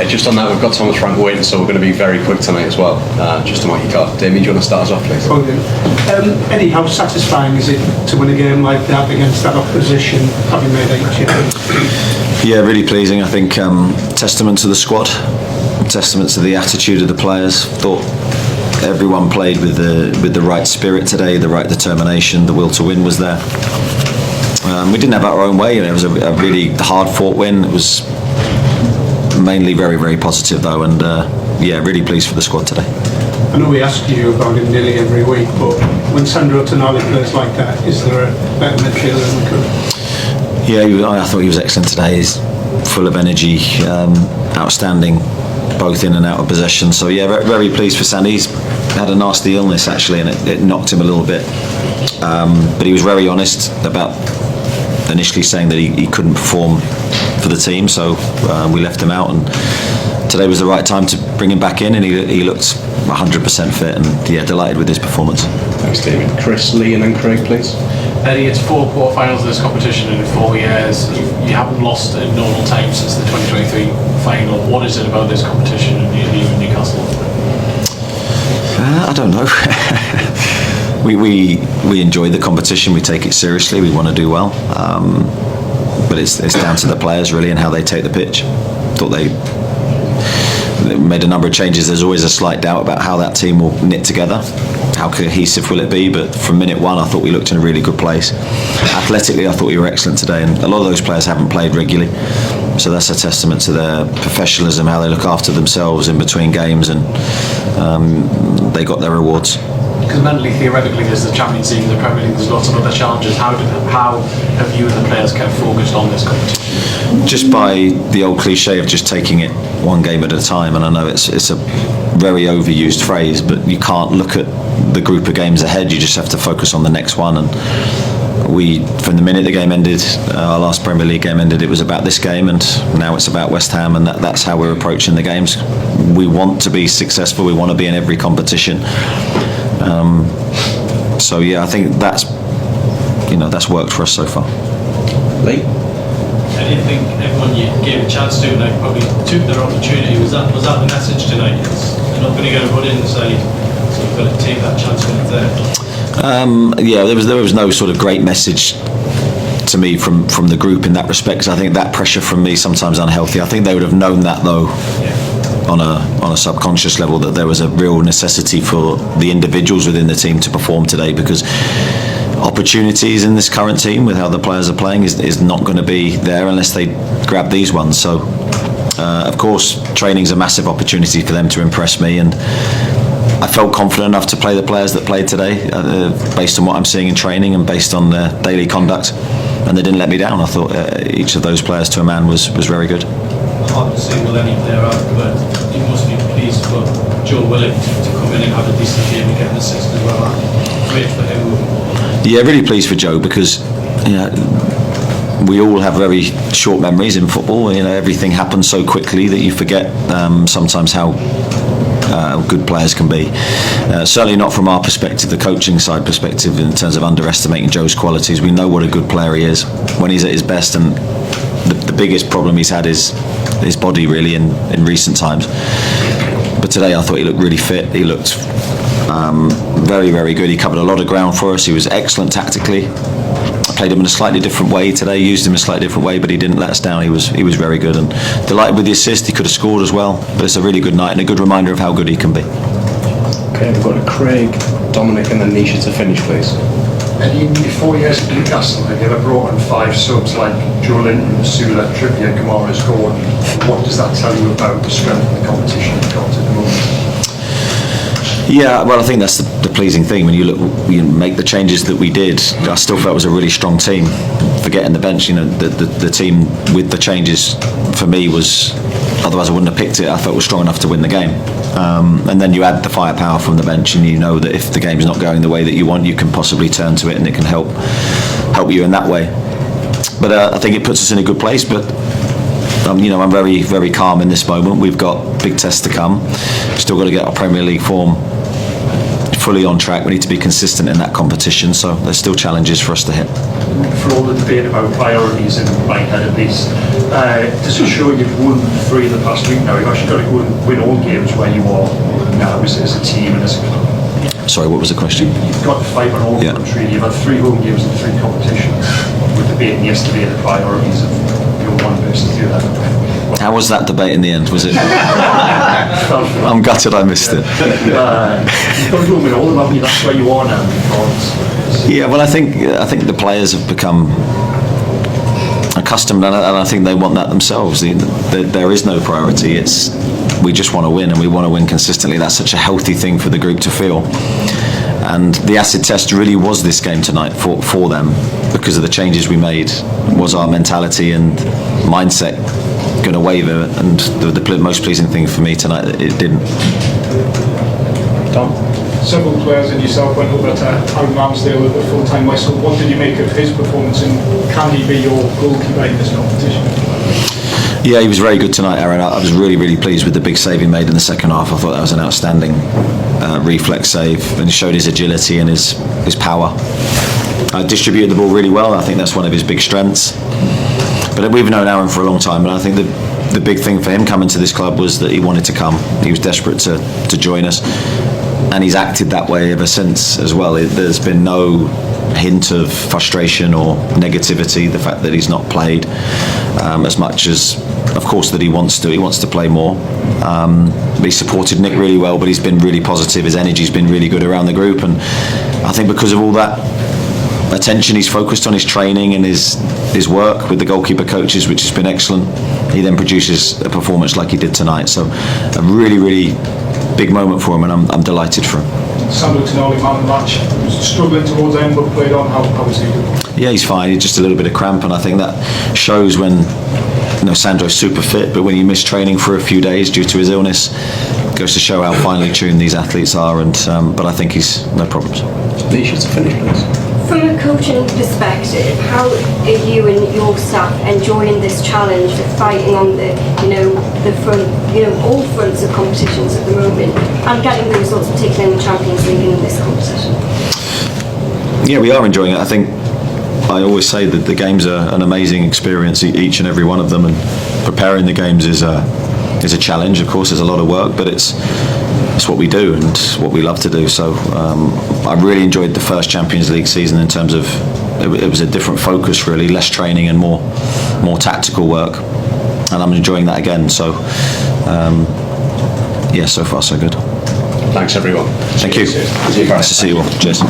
Just on that, we've got Thomas Frank waiting, so we're going to be very quick tonight as well. Just to mark your card. Damien, do you want to start us off, please? Eddie, how satisfying is it to win a game like that against that opposition, having made 8 changes? Yeah, really pleasing. I think testament to the squad, testament to the attitude of the players. Thought everyone played with the right spirit today, the right determination. The will to win was there. We didn't have our own way. It was a really hard-fought win. It was mainly very, very positive though, and really pleased for the squad today. I know we ask you about him nearly every week, but when Sandro Tonali plays like that, is there a better midfielder than we could? Yeah, I thought he was excellent today. He's full of energy, outstanding, both in and out of possession. So yeah, very pleased for Sandy. He's had a nasty illness actually, and it knocked him a little bit. But he was very honest about initially saying that he couldn't perform for the team, so we left him out, and today was the right time to bring him back in, and he looked 100% fit, and delighted with his performance. Thanks, David. Chris, Lee, and then Craig, please. Eddie, it's 4 quarterfinals of this competition in 4 years. You haven't lost in normal time since the 2023 final. What is it about this competition in Newcastle? I don't know. We enjoy the competition. We take it seriously. We want to do well. But it's down to the players really and how they take the pitch. Thought they made a number of changes. There's always a slight doubt about how that team will knit together. How cohesive will it be? But from minute one, I thought we looked in a really good place. Athletically, I thought we were excellent today, and a lot of those players haven't played regularly. So that's a testament to their professionalism, how they look after themselves in between games, and they got their rewards. Because mentally, theoretically, there's the Champions League, the Premier League, there's lots of other challenges. How have you and the players kept focused on this competition? Just by the old cliche of just taking it one game at a time, and I know it's a very overused phrase, but you can't look at the group of games ahead. You just have to focus on the next one. And we, from the minute the game ended, our last Premier League game ended, it was about this game, and now it's about West Ham, and that's how we're approaching the games. We want to be successful. We want to be in every competition. So yeah, I think that's worked for us so far. Lee? I didn't think everyone you gave a chance to tonight probably took their opportunity. Was that the message tonight? You're not going to get a run in the side, so you've got to take that chance when it's there. There was no sort of great message to me from the group in that respect, because I think that pressure from me sometimes unhealthy. I think they would have known that though. Yeah. On a subconscious level, that there was a real necessity for the individuals within the team to perform today, because opportunities in this current team with how the players are playing is not going to be there unless they grab these ones. So of course training's a massive opportunity for them to impress me, and I felt confident enough to play the players that played today based on what I'm seeing in training and based on their daily conduct, and they didn't let me down. I thought each of those players to a man was very good. Hard to say will any player out, but you must be pleased for Joe Willock to come in and have a decent game and get an assist as well. Great for him. Yeah, really pleased for Joe, because we all have very short memories in football. Everything happens so quickly that you forget sometimes how good players can be. Certainly not from our perspective, the coaching side perspective, in terms of underestimating Joe's qualities. We know what a good player he is when he's at his best, and the biggest problem he's had is his body really in recent times. But today I thought he looked really fit. He looked very, very good. He covered a lot of ground for us. He was excellent tactically. I played him in a slightly different way today, used him in a slightly different way, but he didn't let us down. He was very good, and delighted with the assist. He could have scored as well, but it's a really good night and a good reminder of how good he can be. Okay, we've got Craig, Dominic, and then Nisha to finish, please. And in your 4 years at Newcastle, have you ever brought in 5 subs like Joe Linton, Sula, Trippier, Kamara's Gordon? What does that tell you about the strength of the competition you've got at the moment? Yeah, well, I think that's the pleasing thing. When you make the changes that we did, I still felt it was a really strong team. Forgetting the bench, the team with the changes for me was, otherwise I wouldn't have picked it. I felt was strong enough to win the game. And then you add the firepower from the bench, and you know that if the game's not going the way that you want, you can possibly turn to it, and it can help you in that way. But I think it puts us in a good place. But I'm very, very calm in this moment. We've got big tests to come. Still got to get our Premier League form fully on track. We need to be consistent in that competition. So there's still challenges for us to hit. For all the debate about priorities in my head at least, does it show you've won 3 in the past week now? You've actually got to go and win all games where you are now as a team and as a club. Sorry, what was the question? You've got to fight on all fronts really. You've had 3 home games and 3 competitions. We're debating yesterday the priorities of one versus the other. How was that debate in the end? Was it? I'm gutted I missed it. You've got to go and win all of them. That's where you are now. Yeah, well, I think the players have become accustomed, and I think they want that themselves. There is no priority. We just want to win, and we want to win consistently. That's such a healthy thing for the group to feel. And the acid test really was this game tonight for them, because of the changes we made. Was our mentality and mindset going to waver? And the most pleasing thing for me tonight, it didn't. Tom? Several players and yourself went over to Aaron Ramsdale with a full-time whistle. What did you make of his performance, and can he be your goalkeeper in this competition? Yeah, he was very good tonight, Aaron. I was really, really pleased with the big save he made in the second half. I thought that was an outstanding reflex save, and he showed his agility and his power. Distributed the ball really well. I think that's one of his big strengths. But we've known Aaron for a long time, and I think the big thing for him coming to this club was that he wanted to come. He was desperate to join us, and he's acted that way ever since as well. There's been no hint of frustration or negativity. The fact that he's not played as much as, of course, that he wants to play more. He supported Nick really well, but he's been really positive. His energy's been really good around the group, and I think because of all that attention he's focused on his training and his work with the goalkeeper coaches, which has been excellent. He then produces a performance like he did tonight. So a really, really big moment for him, and I'm delighted for him. Sandro Tonali, man of the match, was struggling towards the end but played on. How was he doing? Yeah, he's fine. He's just a little bit of cramp, and I think that shows when Sandro's super fit, but when you miss training for a few days due to his illness, it goes to show how finely tuned these athletes are. And but I think he's no problems. Leisure to finish, please. From a coaching perspective, how are you and your staff enjoying this challenge of fighting on the front, all fronts of competitions at the moment, and getting the results, particularly in the Champions League and in this competition? Yeah, we are enjoying it. I think I always say that the games are an amazing experience, each and every one of them, and preparing the games is a challenge. Of course, there's a lot of work, but it's what we do and what we love to do. So I really enjoyed the first Champions League season in terms of it was a different focus, really, less training and more tactical work, and I'm enjoying that again. So yeah, so far so good. Thanks everyone. Thank you. Nice to see you all. Cheers.